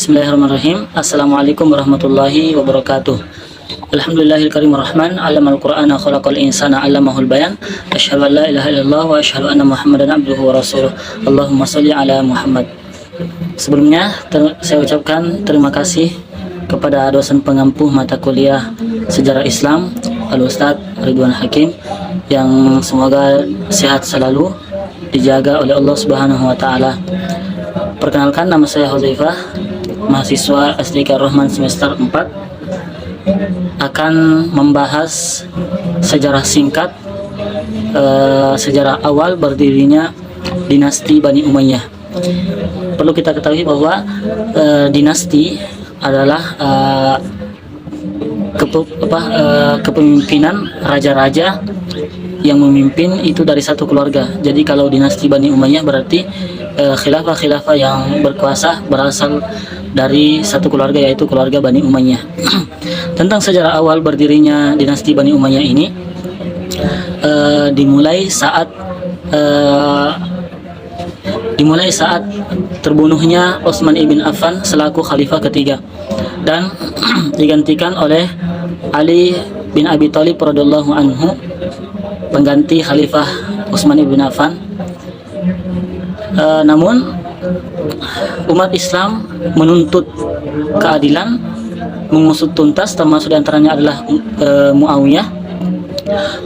Bismillahirrahmanirrahim. Assalamualaikum warahmatullahi wabarakatuh. Alhamdulillahil karim rahman, 'allamal qur'ana khalaqal insana 'allamahul bayan. Asyhadu an la ilaha illallah wa asyhadu anna Muhammadan abduhu wa rasuluh. Allahumma shalli ala Muhammad. Sebelumnya saya ucapkan terima kasih kepada dosen pengampu mata kuliah Sejarah Islam Al-Ustaz Ridwan Hakim, yang semoga sehat selalu, dijaga oleh Allah Subhanahu wa taala. Perkenalkan, nama saya Huzaifah, mahasiswa S3 Rahman semester 4, akan membahas sejarah singkat, sejarah awal berdirinya dinasti Bani Umayyah. Perlu kita ketahui bahwa dinasti adalah kepemimpinan raja-raja yang memimpin itu dari satu keluarga. Jadi kalau dinasti Bani Umayyah berarti khilafah-khilafah yang berkuasa berasal dari satu keluarga, yaitu keluarga Bani Umayyah. Tentang sejarah awal berdirinya dinasti Bani Umayyah ini, dimulai saat terbunuhnya Utsman ibn Affan selaku khalifah ketiga dan digantikan oleh Ali bin Abi Thalib radhiyallahu anhu, pengganti khalifah Utsman ibn Affan. Namun umat Islam menuntut keadilan, mengusut tuntas, termasuk diantaranya adalah Muawiyah,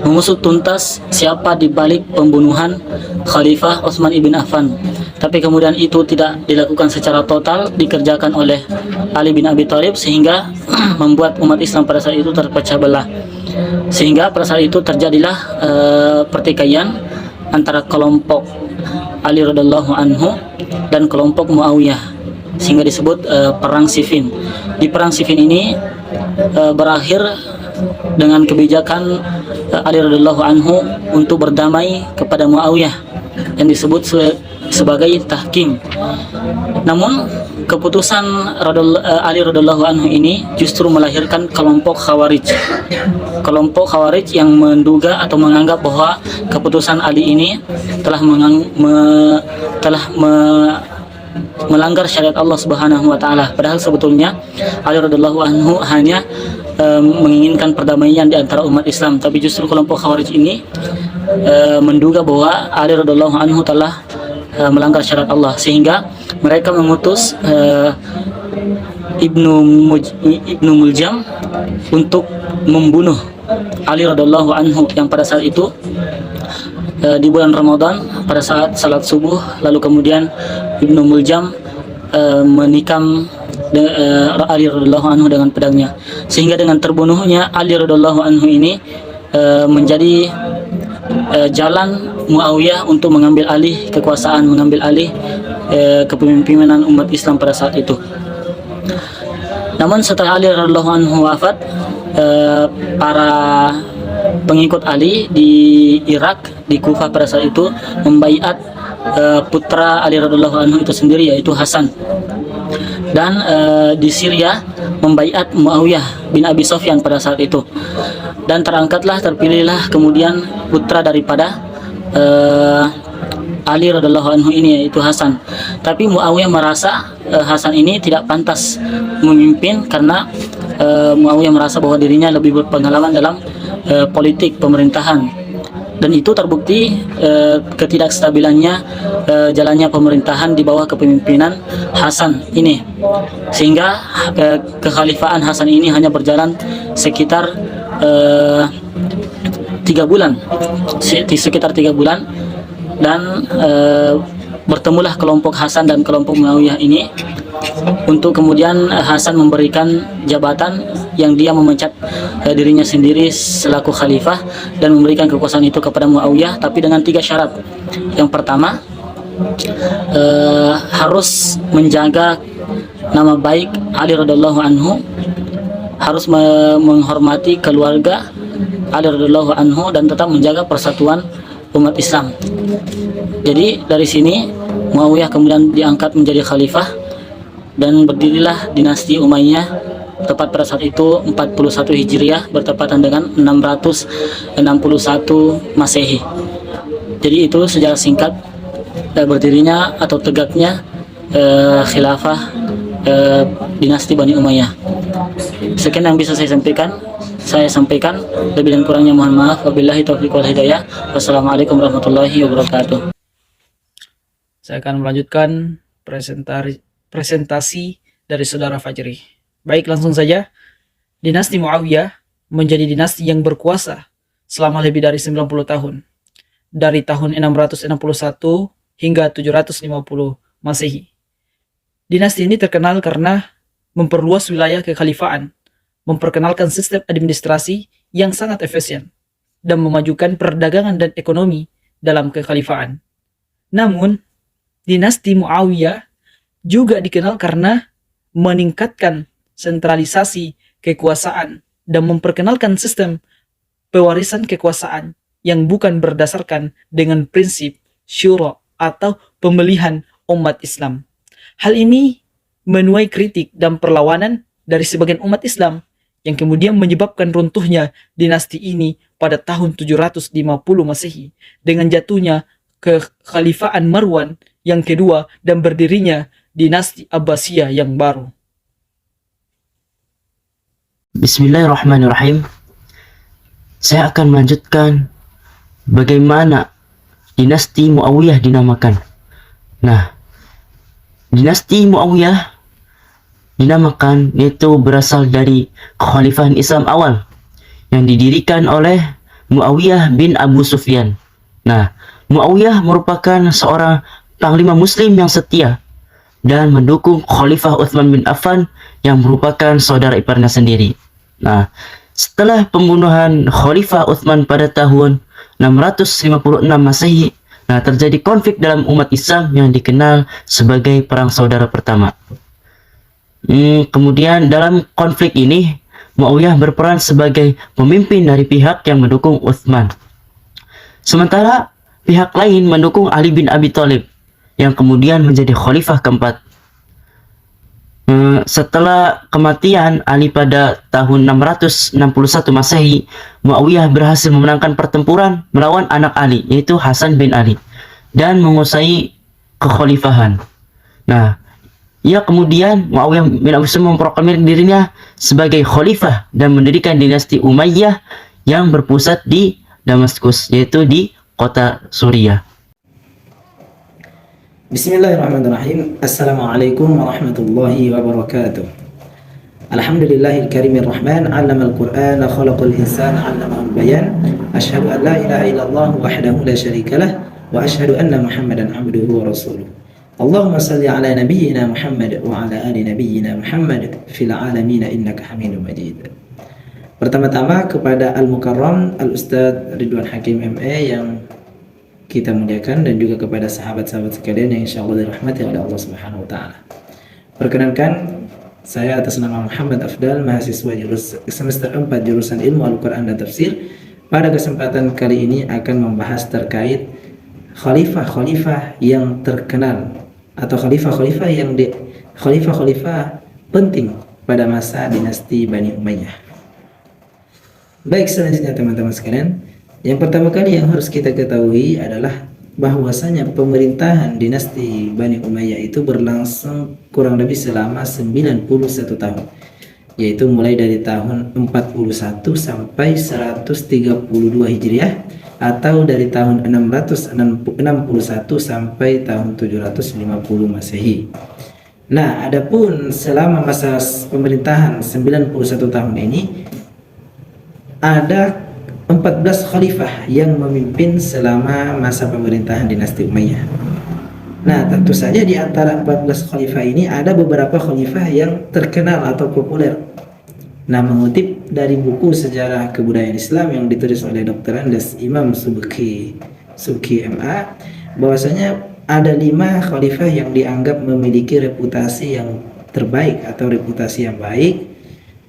mengusut tuntas siapa di balik pembunuhan Khalifah Utsman ibn Affan. Tapi kemudian itu tidak dilakukan secara total, dikerjakan oleh Ali bin Abi Thalib, sehingga membuat umat Islam pada saat itu terpecah belah. Sehingga pada saat itu terjadilah pertikaian antara kelompok Ali radhiyallahu anhu dan kelompok Muawiyah, sehingga disebut perang Siffin. Di perang Siffin ini berakhir dengan kebijakan Ali radhiyallahu anhu untuk berdamai kepada Muawiyah yang disebut sebagai tahkim. Namun keputusan Ali radhiyallahu anhu ini justru melahirkan kelompok Khawarij. Kelompok Khawarij yang menduga atau menganggap bahwa keputusan Ali ini telah melanggar syariat Allah Subhanahu wa taala. Padahal sebetulnya Ali radhiyallahu anhu hanya menginginkan perdamaian di antara umat Islam, tapi justru kelompok Khawarij ini menduga bahwa Ali radhiyallahu anhu telah melanggar syariat Allah, sehingga mereka mengutus Ibnu Muljam untuk membunuh Ali radhiyallahu anhu, yang pada saat itu di bulan Ramadan pada saat salat subuh. Lalu kemudian Ibnu Muljam menikam Ali radhiyallahu anhu dengan pedangnya, sehingga dengan terbunuhnya Ali radhiyallahu anhu ini menjadi jalan Muawiyah untuk mengambil alih kekuasaan, mengambil alih kepemimpinan umat Islam pada saat itu. Namun setelah Ali radhiyallahu anhu wafat, para pengikut Ali di Irak, di Kufah pada saat itu membaiat putra Ali radhiyallahu anhu itu sendiri, yaitu Hasan. Dan di Syria membaiat Muawiyah bin Abi Sufyan pada saat itu. Dan terpilihlah kemudian putra daripada Ali radhiyallahu anhu ini, yaitu Hasan. Tapi Muawiyah merasa Hasan ini tidak pantas memimpin, karena Muawiyah merasa bahwa dirinya lebih berpengalaman dalam politik pemerintahan, dan itu terbukti ketidakstabilannya jalannya pemerintahan di bawah kepemimpinan Hasan ini, sehingga kekhalifahan Hasan ini hanya berjalan sekitar 3 bulan, dan bertemulah kelompok Hasan dan kelompok Muawiyah ini, untuk kemudian Hasan memberikan jabatan yang dia memecat dirinya sendiri selaku khalifah dan memberikan kekuasaan itu kepada Muawiyah, tapi dengan 3 syarat. Yang pertama, harus menjaga nama baik Ali radhiyallahu anhu, harus menghormati keluarga Ali radhiyallahu anhu, dan tetap menjaga persatuan umat Islam. Jadi dari sini Muawiyah kemudian diangkat menjadi khalifah, dan berdirilah dinasti Umayyah tepat pada saat itu 41 Hijriah bertepatan dengan 661 Masehi. Jadi itu sejarah singkat berdirinya atau tegaknya khilafah dinasti Bani Umayyah. Sekian yang bisa saya sampaikan. Lebih dan kurangnya mohon maaf. Wabillahi taufiq wal hidayah. Wassalamualaikum warahmatullahi wabarakatuh. Saya akan melanjutkan presentasi dari Saudara Fajri. Baik, langsung saja. Dinasti Muawiyah menjadi dinasti yang berkuasa selama lebih dari 90 tahun. Dari tahun 661 hingga 750 Masehi. Dinasti ini terkenal karena memperluas wilayah kekhalifaan, memperkenalkan sistem administrasi yang sangat efisien, dan memajukan perdagangan dan ekonomi dalam kekhalifaan. Namun, dinasti Muawiyah juga dikenal karena meningkatkan sentralisasi kekuasaan dan memperkenalkan sistem pewarisan kekuasaan yang bukan berdasarkan dengan prinsip syura atau pemilihan umat Islam. Hal ini menuai kritik dan perlawanan dari sebagian umat Islam yang kemudian menyebabkan runtuhnya dinasti ini pada tahun 750 Masehi dengan jatuhnya kekhalifaan Marwan yang kedua dan berdirinya dinasti Abbasiyah yang baru. Bismillahirrahmanirrahim. Saya akan melanjutkan bagaimana dinasti Muawiyah dinamakan. Nah, dinasti Muawiyah dinamakan yaitu berasal dari kekhalifahan Islam awal yang didirikan oleh Muawiyah bin Abu Sufyan. Nah, Muawiyah merupakan seorang panglima muslim yang setia dan mendukung Khalifah Utsman bin Affan yang merupakan saudara iparnya sendiri. Nah, setelah pembunuhan Khalifah Utsman pada tahun 656 Masehi, terjadi konflik dalam umat Islam yang dikenal sebagai Perang Saudara Pertama. Kemudian dalam konflik ini, Muawiyah berperan sebagai pemimpin dari pihak yang mendukung Utsman. Sementara pihak lain mendukung Ali bin Abi Thalib yang kemudian menjadi khalifah keempat. Setelah kematian Ali pada tahun 661 Masehi, Muawiyah berhasil memenangkan pertempuran melawan anak Ali, yaitu Hasan bin Ali, dan menguasai kekhalifahan. Nah, kemudian Muawiyah bin Abi Sufyan memproklamir dirinya sebagai khalifah dan mendirikan dinasti Umayyah yang berpusat di Damaskus, yaitu di kota Suriah. Bismillahirrahmanirrahim. Assalamualaikum warahmatullahi wabarakatuh. Alhamdulillahil karimir rahman, 'allamal qur'ana khalaqal insana 'allamahul bayan. Asyhadu an la ilaha illallah wahdahu la syarikalah wa asyhadu anna Muhammadan 'abduhu wa rasuluh. Allahumma salli ala nabiyyina Muhammad wa ala ali nabiyyina Muhammad fil alamin innaka Hamidum Majid. Pertama-tama kepada Al-Mukarram Al-Ustadz Ridwan Hakim MA yang kita muliakan, dan juga kepada sahabat-sahabat sekalian yang insyaallah dirahmati oleh Allah Subhanahu wa taala. Perkenankan, saya atas nama Muhammad Afdal, mahasiswa semester 4 jurusan Ilmu Al-Qur'an dan Tafsir, pada kesempatan kali ini akan membahas terkait khalifah-khalifah yang terkenal atau khalifah-khalifah penting pada masa dinasti Bani Umayyah. Baik, selanjutnya teman-teman sekalian, yang pertama kali yang harus kita ketahui adalah bahwasanya pemerintahan dinasti Bani Umayyah itu berlangsung kurang lebih selama 91 tahun, yaitu mulai dari tahun 41 sampai 132 Hijriah, atau dari tahun 661 sampai tahun 750 Masehi. Nah, adapun selama masa pemerintahan 91 tahun ini ada 14 khalifah yang memimpin selama masa pemerintahan dinasti Umayyah. Nah, tentu saja di antara 14 khalifah ini ada beberapa khalifah yang terkenal atau populer. Nah, mengutip dari buku Sejarah Kebudayaan Islam yang ditulis oleh Dr. Andes Imam Subki MA, bahwasanya ada 5 khalifah yang dianggap memiliki reputasi yang terbaik atau reputasi yang baik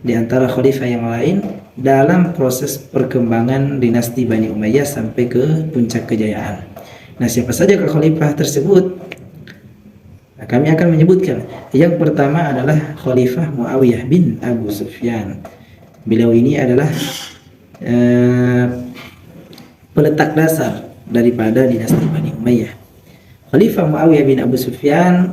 di antara khalifah yang lain dalam proses perkembangan dinasti Bani Umayyah sampai ke puncak kejayaan. Nah, siapa saja ke khalifah tersebut? Nah, kami akan menyebutkan. Yang pertama adalah Khalifah Muawiyah bin Abu Sufyan. Beliau ini adalah peletak dasar daripada dinasti Bani Umayyah. Khalifah Muawiyah bin Abu Sufyan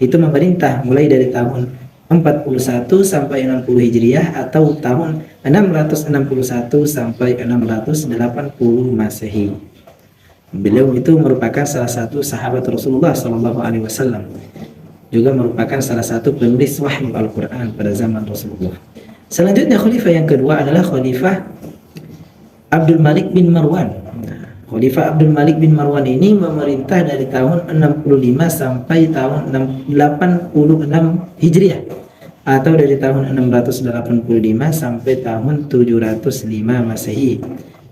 itu memerintah mulai dari tahun 41 sampai 60 Hijriah atau tahun 661 sampai 680 Masehi. Beliau itu merupakan salah satu sahabat Rasulullah Sallallahu Alaihi Wasallam, juga merupakan salah satu penulis wahyu Al-Quran pada zaman Rasulullah. Selanjutnya khalifah yang kedua adalah Khalifah Abdul Malik bin Marwan. Khalifah Abdul Malik bin Marwan ini memerintah dari tahun 65 sampai tahun 86 Hijriah atau dari tahun 685 sampai tahun 705 Masehi.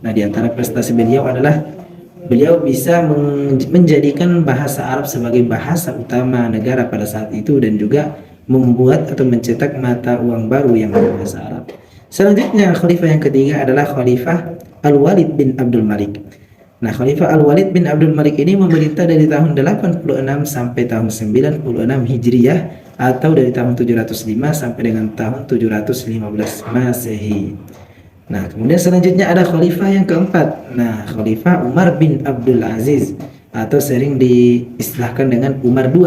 Nah, di antara prestasi beliau adalah beliau bisa menjadikan bahasa Arab sebagai bahasa utama negara pada saat itu dan juga membuat atau mencetak mata uang baru yang berbahasa Arab. Selanjutnya khalifah yang ketiga adalah Khalifah Al-Walid bin Abdul Malik. Nah, Khalifah Al-Walid bin Abdul Malik ini memerintah dari tahun 86 sampai tahun 96 Hijriah atau dari tahun 705 sampai dengan tahun 715 Masehi. Nah, kemudian selanjutnya ada khalifah yang keempat. Nah, Khalifah Umar bin Abdul Aziz atau sering diistilahkan dengan Umar II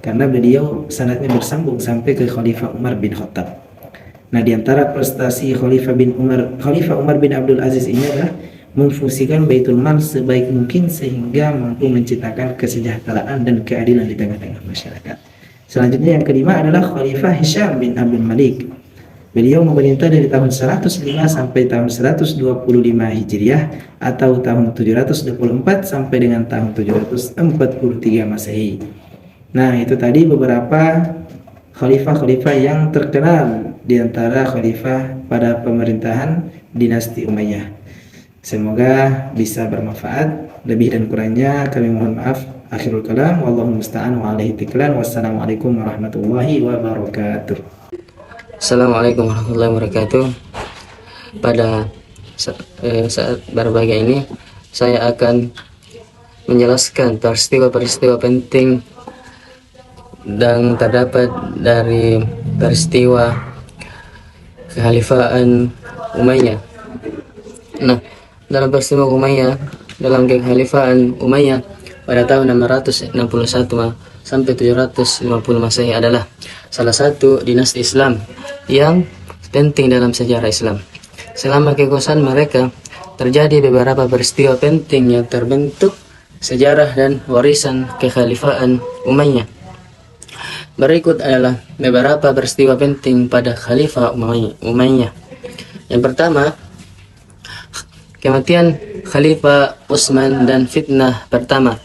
karena beliau sanadnya bersambung sampai ke Khalifah Umar bin Khattab. Nah, di antara prestasi Khalifah Umar bin Abdul Aziz ini adalah memfungsikan Baitul Mal sebaik mungkin sehingga mampu menciptakan kesejahteraan dan keadilan di tengah-tengah masyarakat. Selanjutnya yang kelima adalah Khalifah Hisham bin Abdul Malik. Beliau memerintah dari tahun 105 sampai tahun 125 Hijriah atau tahun 724 sampai dengan tahun 743 Masehi. Nah, itu tadi beberapa khalifah-khalifah yang terkenal di antara khalifah pada pemerintahan dinasti Umayyah. Semoga bisa bermanfaat. Lebih dan kurangnya kami mohon maaf. Akhirul kalam, wallahu musta'an wa alaihi tiklan. Wassalamualaikum warahmatullahi wabarakatuh. Assalamualaikum warahmatullahi wabarakatuh. Pada saat berbagi ini saya akan menjelaskan peristiwa-peristiwa penting dan terdapat dari peristiwa kekhalifahan Umayyah. Nah, dalam peristiwa Umayyah, dalam kekhalifahan Umayyah pada tahun 661 sampai 750 Masehi adalah salah satu dinasti Islam yang penting dalam sejarah Islam. Selama kekuasaan mereka terjadi beberapa peristiwa penting yang terbentuk sejarah dan warisan kekhalifahan Umayyah. Berikut adalah beberapa peristiwa penting pada Khalifah Umayyah. Yang pertama, kematian Khalifah Utsman dan fitnah pertama.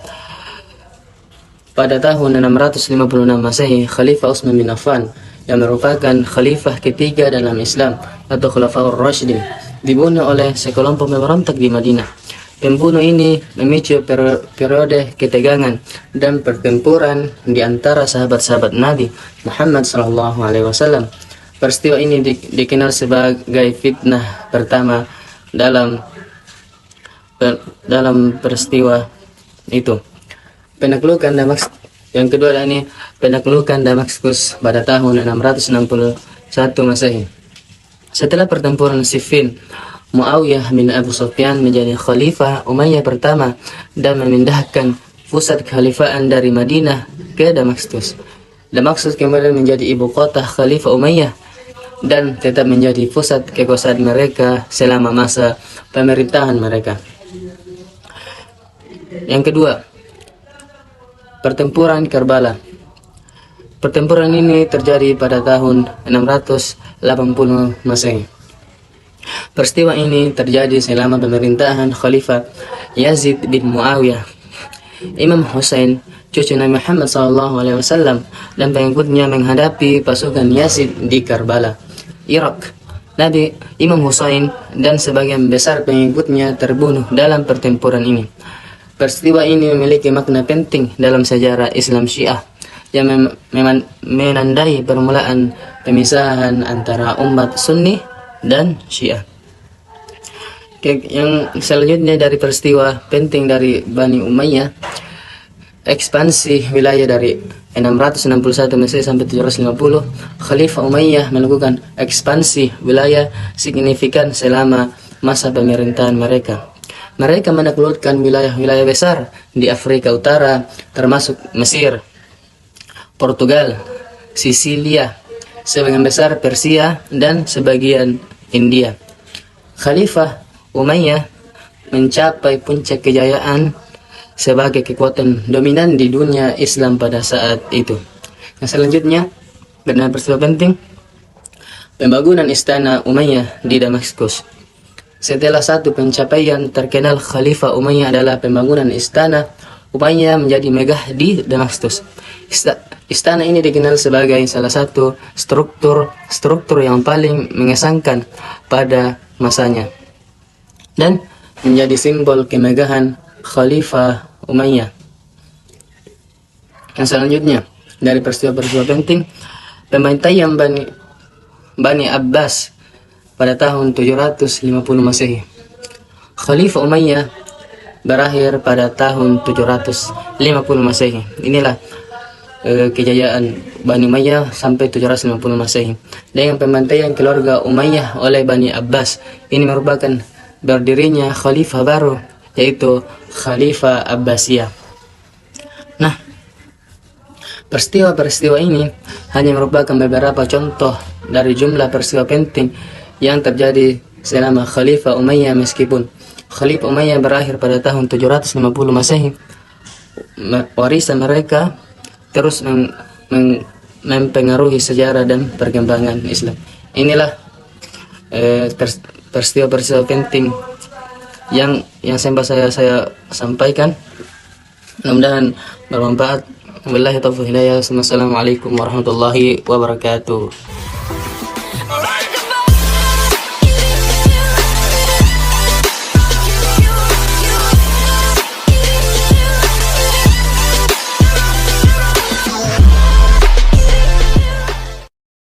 Pada tahun 656 Masehi, Khalifah Utsman bin Affan yang merupakan khalifah ketiga dalam Islam atau Khulafaur Rasyidin dibunuh oleh sekelompok pemberontak di Madinah. Pembunuh ini memicu periode ketegangan dan pertempuran di antara sahabat-sahabat Nabi Muhammad SAW. Peristiwa ini dikenal sebagai fitnah pertama dalam peristiwa itu. Penaklukan Damaskus yang kedua ini penaklukan Damaskus pada tahun 661 Masehi. Setelah pertempuran Siffin, Muawiyah bin Abu Sufyan menjadi khalifah Umayyah pertama dan memindahkan pusat kekhalifahan dari Madinah ke Damaskus. Damaskus kemudian menjadi ibu kota Khalifah Umayyah dan tetap menjadi pusat kekuasaan mereka selama masa pemerintahan mereka. Yang kedua, pertempuran Karbala. Pertempuran ini terjadi pada tahun 680 Masehi. Peristiwa ini terjadi selama pemerintahan Khalifah Yazid bin Muawiyah. Imam Hussein, cucu Nabi Muhammad SAW, dan pengikutnya menghadapi pasukan Yazid di Karbala, Irak. Imam Hussein dan sebagian besar pengikutnya terbunuh dalam pertempuran ini. Peristiwa ini memiliki makna penting dalam sejarah Islam Syiah yang menandai permulaan pemisahan antara umat Sunni dan Syiah. Yang selanjutnya dari peristiwa penting dari Bani Umayyah, ekspansi wilayah dari 661 Masehi sampai 750, Khalifah Umayyah melakukan ekspansi wilayah signifikan selama masa pemerintahan mereka. Mereka menaklukkan wilayah-wilayah besar di Afrika Utara termasuk Mesir, Portugal, Sisilia, sebagian besar Persia, dan sebagian India. Khalifah Umayyah mencapai puncak kejayaan sebagai kekuatan dominan di dunia Islam pada saat itu. Yang selanjutnya, benar peristiwa penting, pembangunan istana Umayyah di Damaskus. Setelah satu pencapaian terkenal Khalifah Umayyah adalah pembangunan istana Umayyah menjadi megah di Damaskus. Istana ini dikenal sebagai salah satu struktur yang paling mengesankan pada masanya dan menjadi simbol kemegahan Khalifah Umayyah. Yang selanjutnya, dari peristiwa-peristiwa penting, pembantaian Bani Abbas pada tahun 750 Masehi. Khalifah Umayyah berakhir pada tahun 750 Masehi. Inilah kejayaan Bani Umayyah sampai 750 Masehi. Dengan pembantaian keluarga Umayyah oleh Bani Abbas, ini merupakan berdirinya khalifah baru, yaitu Khalifah Abbasiyah. Nah, peristiwa-peristiwa ini hanya merupakan beberapa contoh dari jumlah peristiwa penting yang terjadi selama Khalifah Umayyah. Meskipun Khalifah Umayyah berakhir pada tahun 750 Masehi, warisan mereka terus mempengaruhi sejarah dan perkembangan Islam. Inilah peristiwa-peristiwa penting yang saya sampaikan. Mudah-mudahan bermanfaat. Wabillahi taufiq hidayah. Wassalamualaikum warahmatullahi wabarakatuh.